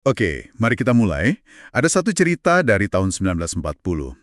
Oke, mari kita mulai. Ada satu cerita dari tahun 1940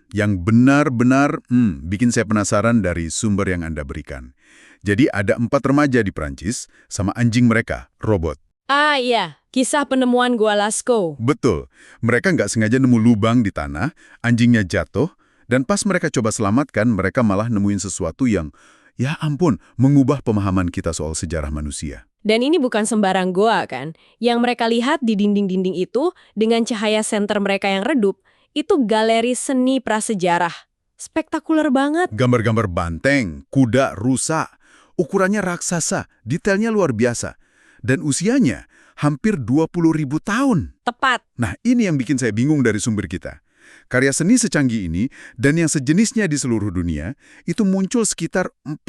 yang benar-benar bikin saya penasaran dari sumber yang Anda berikan. Jadi ada 4 remaja di Prancis sama anjing mereka, robot. Ah iya, kisah penemuan Gua Lascaux. Betul, mereka nggak sengaja nemu lubang di tanah, anjingnya jatuh, dan pas mereka coba selamatkan, mereka malah nemuin sesuatu yang, ya ampun, mengubah pemahaman kita soal sejarah manusia. Dan ini bukan sembarang goa kan? Yang mereka lihat di dinding-dinding itu dengan cahaya senter mereka yang redup, itu galeri seni prasejarah. Spektakuler banget. Gambar-gambar banteng, kuda, rusa, ukurannya raksasa, detailnya luar biasa. Dan usianya hampir 20.000 tahun. Tepat. Nah, ini yang bikin saya bingung dari sumber kita. Karya seni secanggih ini dan yang sejenisnya di seluruh dunia itu muncul sekitar 40.000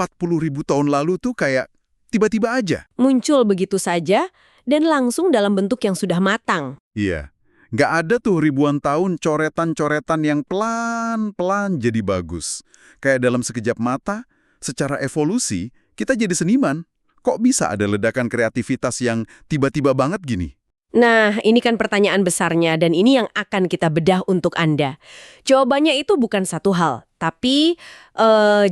tahun lalu tuh kayak tiba-tiba aja. Muncul begitu saja dan langsung dalam bentuk yang sudah matang. Iya, nggak ada tuh ribuan tahun coretan-coretan yang pelan-pelan jadi bagus. Kayak dalam sekejap mata, secara evolusi, kita jadi seniman. Kok bisa ada ledakan kreativitas yang tiba-tiba banget gini? Nah, ini kan pertanyaan besarnya dan ini yang akan kita bedah untuk Anda. Jawabannya itu bukan satu hal, tapi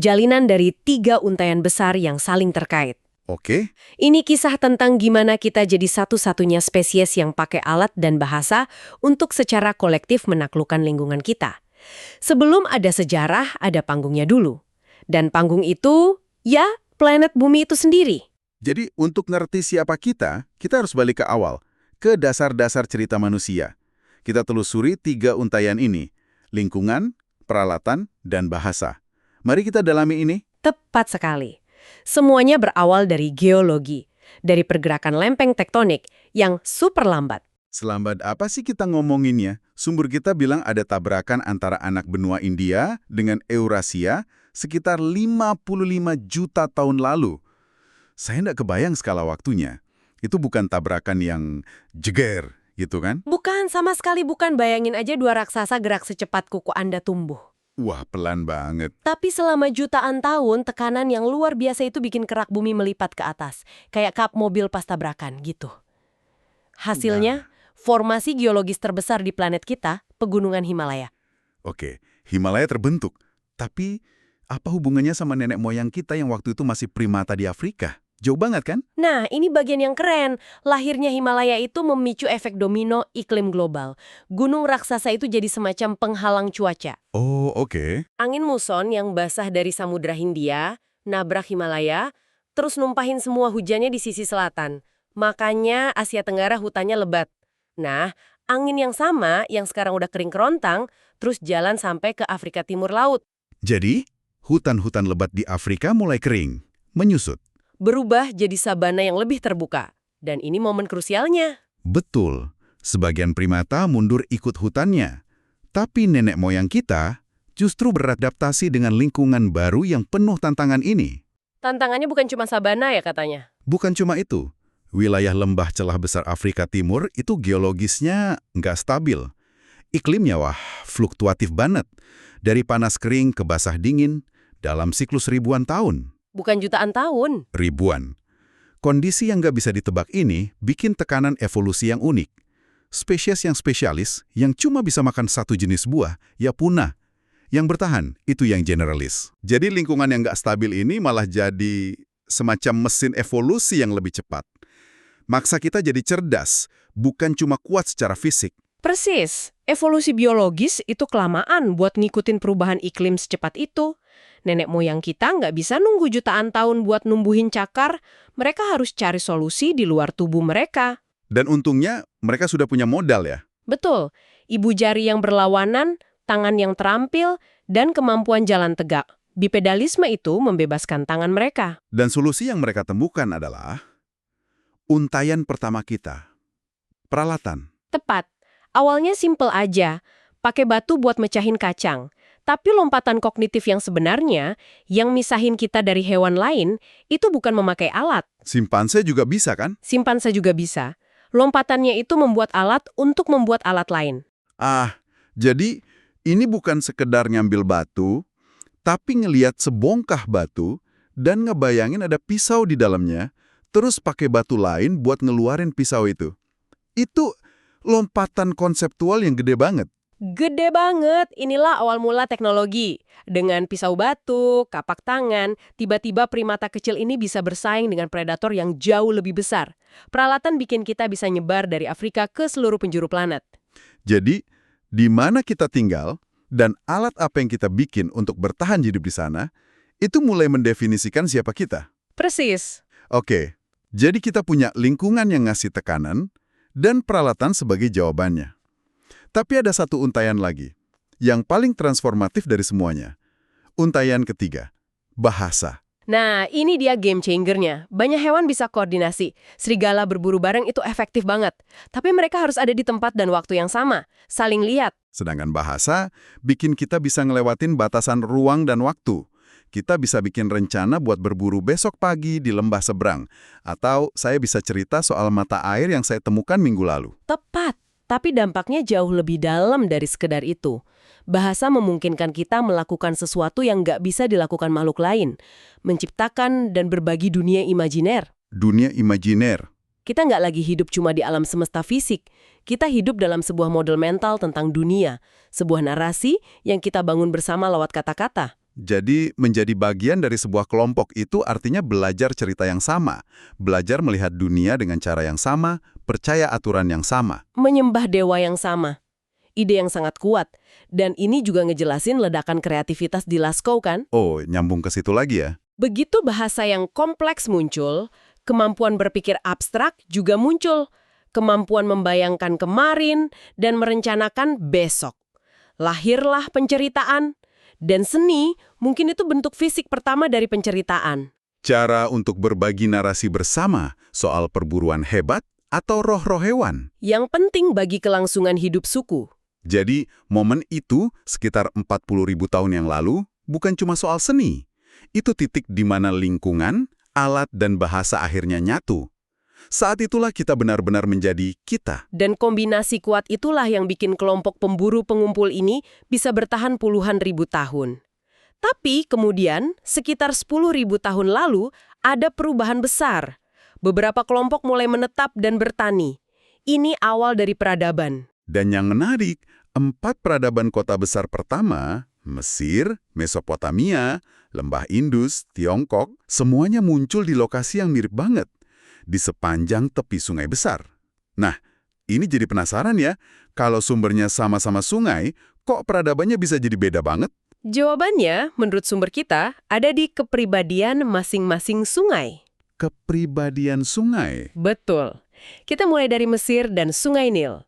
jalinan dari 3 untaian besar yang saling terkait. Oke, Ini kisah tentang gimana kita jadi satu-satunya spesies yang pakai alat dan bahasa untuk secara kolektif menaklukkan lingkungan kita. Sebelum ada sejarah, ada panggungnya dulu. Dan panggung itu, ya, planet bumi itu sendiri. jadi untuk ngerti siapa kita harus balik ke awal, ke dasar-dasar cerita manusia. Kita telusuri 3 untaian ini, lingkungan, peralatan, dan bahasa. Mari kita dalami ini. Tepat sekali. Semuanya berawal dari geologi, dari pergerakan lempeng tektonik yang super lambat. Selambat apa sih kita ngomonginnya? Sumber kita bilang ada tabrakan antara anak benua India dengan Eurasia sekitar 55 juta tahun lalu. Saya nggak kebayang skala waktunya. Itu bukan tabrakan yang jeger, gitu kan? Bukan, sama sekali bukan. Bayangin aja 2 raksasa gerak secepat kuku Anda tumbuh. Wah, pelan banget. Tapi selama jutaan tahun, tekanan yang luar biasa itu bikin kerak bumi melipat ke atas. Kayak kap mobil pas tabrakan, gitu. Hasilnya, formasi geologis terbesar di planet kita, pegunungan Himalaya. Oke, Himalaya terbentuk. Tapi, apa hubungannya sama nenek moyang kita yang waktu itu masih primata di Afrika? Jauh banget kan? Nah, ini bagian yang keren. Lahirnya Himalaya itu memicu efek domino iklim global. Gunung raksasa itu jadi semacam penghalang cuaca. Oh, oke. Angin muson yang basah dari Samudra Hindia, nabrak Himalaya, terus numpahin semua hujannya di sisi selatan. Makanya Asia Tenggara hutannya lebat. Nah, angin yang sama yang sekarang udah kering kerontang, terus jalan sampai ke Afrika Timur Laut. Jadi, hutan-hutan lebat di Afrika mulai kering, menyusut. Berubah jadi sabana yang lebih terbuka. Dan ini momen krusialnya. Betul, sebagian primata mundur ikut hutannya. Tapi nenek moyang kita justru beradaptasi dengan lingkungan baru yang penuh tantangan ini. Tantangannya bukan cuma sabana ya katanya. Bukan cuma itu, wilayah lembah celah besar Afrika Timur itu geologisnya nggak stabil. Iklimnya fluktuatif banget. Dari panas kering ke basah dingin dalam siklus ribuan tahun. Bukan jutaan tahun. Ribuan. Kondisi yang nggak bisa ditebak ini bikin tekanan evolusi yang unik. Spesies yang spesialis, yang cuma bisa makan satu jenis buah, ya punah. Yang bertahan, itu yang generalis. Jadi lingkungan yang nggak stabil ini malah jadi semacam mesin evolusi yang lebih cepat. Maksa kita jadi cerdas, bukan cuma kuat secara fisik. Persis. Evolusi biologis itu kelamaan buat ngikutin perubahan iklim secepat itu. Nenek moyang kita nggak bisa nunggu jutaan tahun buat numbuhin cakar. Mereka harus cari solusi di luar tubuh mereka. Dan untungnya, mereka sudah punya modal ya. Betul. Ibu jari yang berlawanan, tangan yang terampil, dan kemampuan jalan tegak. Bipedalisme itu membebaskan tangan mereka. Dan solusi yang mereka temukan adalah untaian pertama kita. Peralatan. Tepat. Awalnya simpel aja, pakai batu buat mecahin kacang. Tapi lompatan kognitif yang sebenarnya, yang misahin kita dari hewan lain, itu bukan memakai alat. Simpanse juga bisa kan? Simpanse juga bisa. Lompatannya itu membuat alat untuk membuat alat lain. Jadi ini bukan sekedar ngambil batu, tapi ngeliat sebongkah batu dan ngebayangin ada pisau di dalamnya, terus pakai batu lain buat ngeluarin pisau itu. Itu Lompatan konseptual yang gede banget. Gede banget, inilah awal mula teknologi. Dengan pisau batu, kapak tangan, tiba-tiba primata kecil ini bisa bersaing dengan predator yang jauh lebih besar. Peralatan bikin kita bisa nyebar dari Afrika ke seluruh penjuru planet. Jadi, di mana kita tinggal dan alat apa yang kita bikin untuk bertahan hidup di sana, itu mulai mendefinisikan siapa kita. Persis. Oke, jadi kita punya lingkungan yang ngasih tekanan dan peralatan sebagai jawabannya. Tapi ada satu untaian lagi, yang paling transformatif dari semuanya. Untaian ketiga, bahasa. Nah, ini dia game changer-nya. Banyak hewan bisa koordinasi. Serigala berburu bareng itu efektif banget. Tapi mereka harus ada di tempat dan waktu yang sama. Saling lihat. Sedangkan bahasa bikin kita bisa ngelewatin batasan ruang dan waktu. Kita bisa bikin rencana buat berburu besok pagi di lembah seberang. Atau saya bisa cerita soal mata air yang saya temukan minggu lalu. Tepat. Tapi dampaknya jauh lebih dalam dari sekedar itu. Bahasa memungkinkan kita melakukan sesuatu yang nggak bisa dilakukan makhluk lain. Menciptakan dan berbagi dunia imajiner. Dunia imajiner. Kita nggak lagi hidup cuma di alam semesta fisik. Kita hidup dalam sebuah model mental tentang dunia. Sebuah narasi yang kita bangun bersama lewat kata-kata. Jadi, menjadi bagian dari sebuah kelompok itu artinya belajar cerita yang sama, belajar melihat dunia dengan cara yang sama, percaya aturan yang sama. Menyembah dewa yang sama. Ide yang sangat kuat. Dan ini juga ngejelasin ledakan kreativitas di Lascaux kan? Oh, nyambung ke situ lagi ya? Begitu bahasa yang kompleks muncul, kemampuan berpikir abstrak juga muncul. Kemampuan membayangkan kemarin dan merencanakan besok. Lahirlah penceritaan. Dan seni mungkin itu bentuk fisik pertama dari penceritaan. Cara untuk berbagi narasi bersama soal perburuan hebat atau roh-roh hewan. Yang penting bagi kelangsungan hidup suku. Jadi, momen itu sekitar 40.000 tahun yang lalu bukan cuma soal seni. Itu titik di mana lingkungan, alat, dan bahasa akhirnya nyatu. Saat itulah kita benar-benar menjadi kita. Dan kombinasi kuat itulah yang bikin kelompok pemburu pengumpul ini bisa bertahan puluhan ribu tahun. Tapi kemudian, sekitar 10.000 tahun lalu, ada perubahan besar. Beberapa kelompok mulai menetap dan bertani. Ini awal dari peradaban. Dan yang menarik, 4 peradaban kota besar pertama, Mesir, Mesopotamia, Lembah Indus, Tiongkok, semuanya muncul di lokasi yang mirip banget. Di sepanjang tepi sungai besar. Nah, ini jadi penasaran ya, kalau sumbernya sama-sama sungai, kok peradabannya bisa jadi beda banget? Jawabannya, menurut sumber kita, ada di kepribadian masing-masing sungai. Kepribadian sungai? Betul. Kita mulai dari Mesir dan Sungai Nil.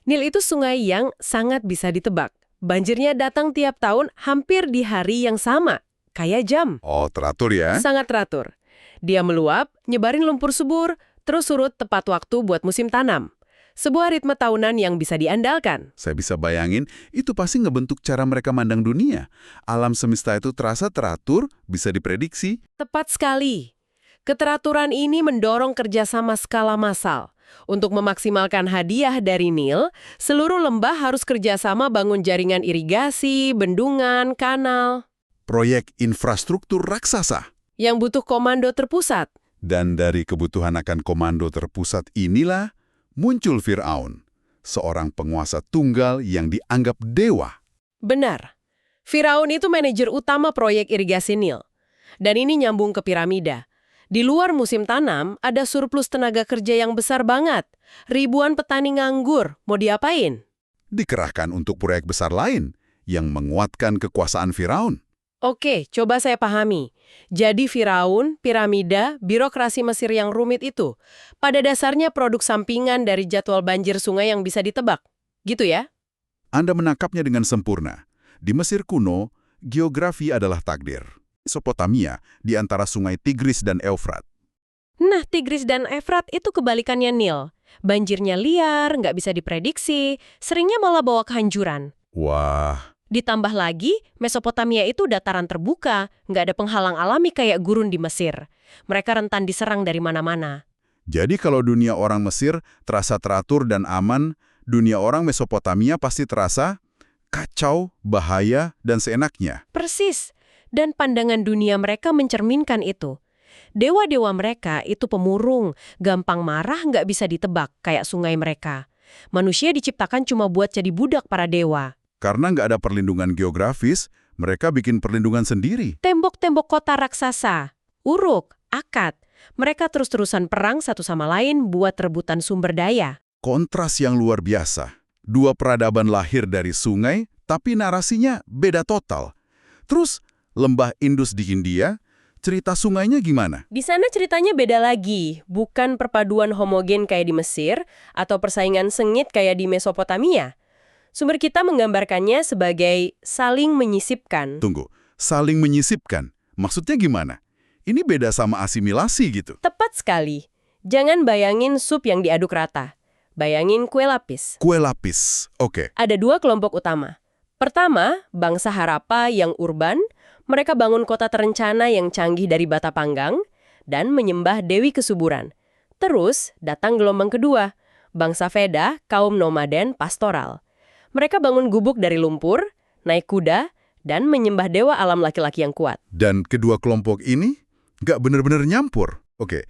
Nil itu sungai yang sangat bisa ditebak. Banjirnya datang tiap tahun hampir di hari yang sama, kayak jam. Oh, teratur ya? Sangat teratur. Dia meluap, nyebarin lumpur subur, terus surut tepat waktu buat musim tanam. Sebuah ritme tahunan yang bisa diandalkan. Saya bisa bayangin, itu pasti ngebentuk cara mereka mandang dunia. Alam semesta itu terasa teratur, bisa diprediksi. Tepat sekali. Keteraturan ini mendorong kerjasama skala massal. Untuk memaksimalkan hadiah dari Nil, seluruh lembah harus kerjasama bangun jaringan irigasi, bendungan, kanal. Proyek infrastruktur raksasa. Yang butuh komando terpusat. Dan dari kebutuhan akan komando terpusat inilah muncul Firaun, seorang penguasa tunggal yang dianggap dewa. Benar. Firaun itu manajer utama proyek irigasi Nil. Dan ini nyambung ke piramida. Di luar musim tanam, ada surplus tenaga kerja yang besar banget. Ribuan petani nganggur, mau diapain? Dikerahkan untuk proyek besar lain yang menguatkan kekuasaan Firaun. Oke, coba saya pahami. Jadi Firaun, piramida, birokrasi Mesir yang rumit itu, pada dasarnya produk sampingan dari jadwal banjir sungai yang bisa ditebak. Gitu ya? Anda menangkapnya dengan sempurna. Di Mesir kuno, geografi adalah takdir. Mesopotamia di antara sungai Tigris dan Eufrat. Nah, Tigris dan Efrat itu kebalikannya Nil. Banjirnya liar, nggak bisa diprediksi, seringnya malah bawa kehancuran. Wah, Ditambah lagi, Mesopotamia itu dataran terbuka, nggak ada penghalang alami kayak gurun di Mesir. Mereka rentan diserang dari mana-mana. jadi kalau dunia orang Mesir terasa teratur dan aman, dunia orang Mesopotamia pasti terasa kacau, bahaya, dan seenaknya. Persis. Dan pandangan dunia mereka mencerminkan itu. Dewa-dewa mereka itu pemurung, gampang marah nggak bisa ditebak, kayak sungai mereka. Manusia diciptakan cuma buat jadi budak para dewa. Karena nggak ada perlindungan geografis, mereka bikin perlindungan sendiri. Tembok-tembok kota raksasa, Uruk, Akkad, mereka terus-terusan perang satu sama lain buat rebutan sumber daya. Kontras yang luar biasa. Dua peradaban lahir dari sungai, tapi narasinya beda total. Terus, lembah Indus di Hindia, cerita sungainya gimana? Di sana ceritanya beda lagi, bukan perpaduan homogen kayak di Mesir atau persaingan sengit kayak di Mesopotamia. Sumber kita menggambarkannya sebagai saling menyisipkan. Tunggu, saling menyisipkan. Maksudnya gimana? Ini beda sama asimilasi gitu. Tepat sekali. Jangan bayangin sup yang diaduk rata. Bayangin kue lapis. Kue lapis, oke. Ada dua kelompok utama. Pertama, bangsa Harappa yang urban, mereka bangun kota terencana yang canggih dari bata panggang, dan menyembah Dewi Kesuburan. Terus, datang gelombang kedua, bangsa Veda, kaum nomaden pastoral. Mereka bangun gubuk dari lumpur, naik kuda, dan menyembah dewa alam laki-laki yang kuat. Dan kedua kelompok ini nggak benar-benar nyampur. Oke,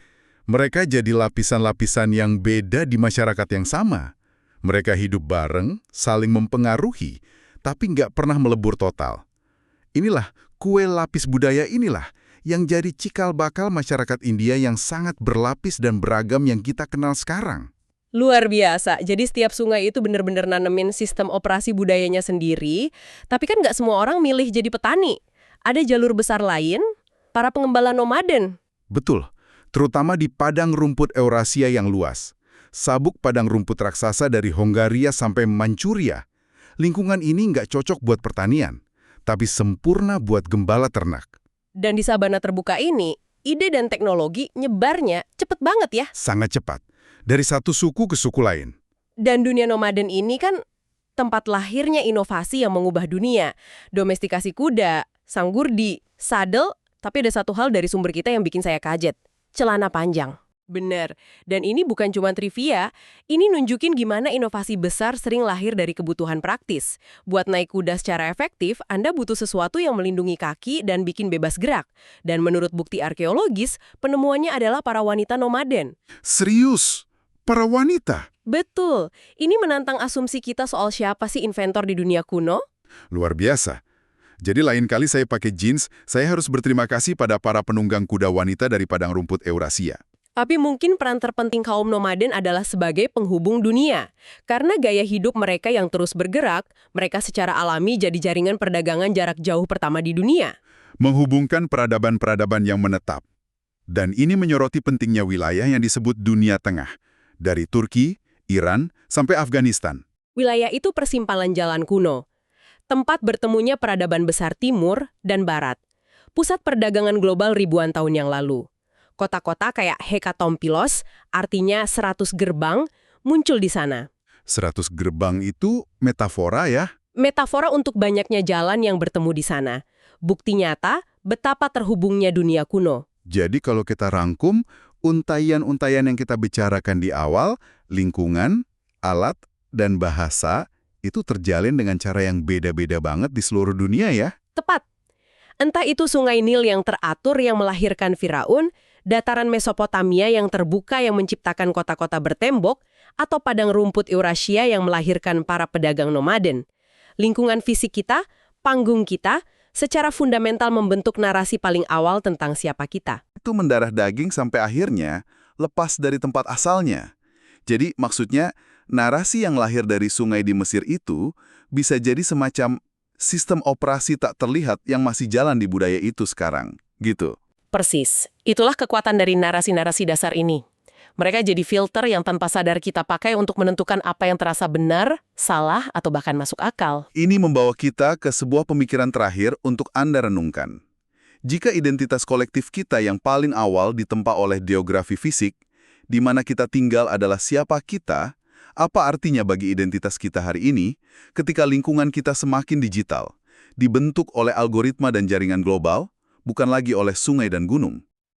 mereka jadi lapisan-lapisan yang beda di masyarakat yang sama. Mereka hidup bareng, saling mempengaruhi, tapi nggak pernah melebur total. Inilah, kue lapis budaya inilah yang jadi cikal bakal masyarakat India yang sangat berlapis dan beragam yang kita kenal sekarang. Luar biasa. Jadi setiap sungai itu benar-benar nanemin sistem operasi budayanya sendiri. Tapi kan nggak semua orang milih jadi petani. Ada jalur besar lain, para pengembala nomaden. Betul, terutama di padang rumput Eurasia yang luas. Sabuk padang rumput raksasa dari Hongaria sampai Manchuria. Lingkungan ini nggak cocok buat pertanian, tapi sempurna buat gembala ternak. Dan di sabana terbuka ini, ide dan teknologi nyebarnya cepet banget ya. Sangat cepat. Dari satu suku ke suku lain. Dan dunia nomaden ini kan tempat lahirnya inovasi yang mengubah dunia. Domestikasi kuda, sanggurdi, sadel, tapi ada satu hal dari sumber kita yang bikin saya kaget. Celana panjang. Bener. Dan ini bukan cuma trivia, ini nunjukin gimana inovasi besar sering lahir dari kebutuhan praktis. Buat naik kuda secara efektif, Anda butuh sesuatu yang melindungi kaki dan bikin bebas gerak. Dan menurut bukti arkeologis, penemuannya adalah para wanita nomaden. Serius? Para wanita? Betul. Ini menantang asumsi kita soal siapa sih inventor di dunia kuno. Luar biasa. Jadi lain kali saya pakai jeans, saya harus berterima kasih pada para penunggang kuda wanita dari padang rumput Eurasia. Tapi mungkin peran terpenting kaum nomaden adalah sebagai penghubung dunia. Karena gaya hidup mereka yang terus bergerak, mereka secara alami jadi jaringan perdagangan jarak jauh pertama di dunia. Menghubungkan peradaban-peradaban yang menetap. Dan ini menyoroti pentingnya wilayah yang disebut Dunia Tengah. Dari Turki, Iran, sampai Afghanistan. Wilayah itu persimpangan jalan kuno. Tempat bertemunya peradaban besar timur dan barat. Pusat perdagangan global ribuan tahun yang lalu. Kota-kota kayak Hekatompilos, artinya 100 gerbang, muncul di sana. 100 gerbang itu metafora ya? Metafora untuk banyaknya jalan yang bertemu di sana. Bukti nyata betapa terhubungnya dunia kuno. Jadi kalau kita rangkum, untayan-untayan yang kita bicarakan di awal, lingkungan, alat, dan bahasa, itu terjalin dengan cara yang beda-beda banget di seluruh dunia ya? Tepat. Entah itu sungai Nil yang teratur yang melahirkan Firaun, dataran Mesopotamia yang terbuka yang menciptakan kota-kota bertembok, atau padang rumput Eurasia yang melahirkan para pedagang nomaden. Lingkungan fisik kita, panggung kita, secara fundamental membentuk narasi paling awal tentang siapa kita. Itu mendarah daging sampai akhirnya lepas dari tempat asalnya. Jadi maksudnya narasi yang lahir dari sungai di Mesir itu bisa jadi semacam sistem operasi tak terlihat yang masih jalan di budaya itu sekarang, gitu. Persis. Itulah kekuatan dari narasi-narasi dasar ini. Mereka jadi filter yang tanpa sadar kita pakai untuk menentukan apa yang terasa benar, salah, atau bahkan masuk akal. Ini membawa kita ke sebuah pemikiran terakhir untuk Anda renungkan. Jika identitas kolektif kita yang paling awal ditempa oleh geografi fisik, di mana kita tinggal adalah siapa kita, apa artinya bagi identitas kita hari ini ketika lingkungan kita semakin digital, dibentuk oleh algoritma dan jaringan global, bukan lagi oleh sungai dan gunung?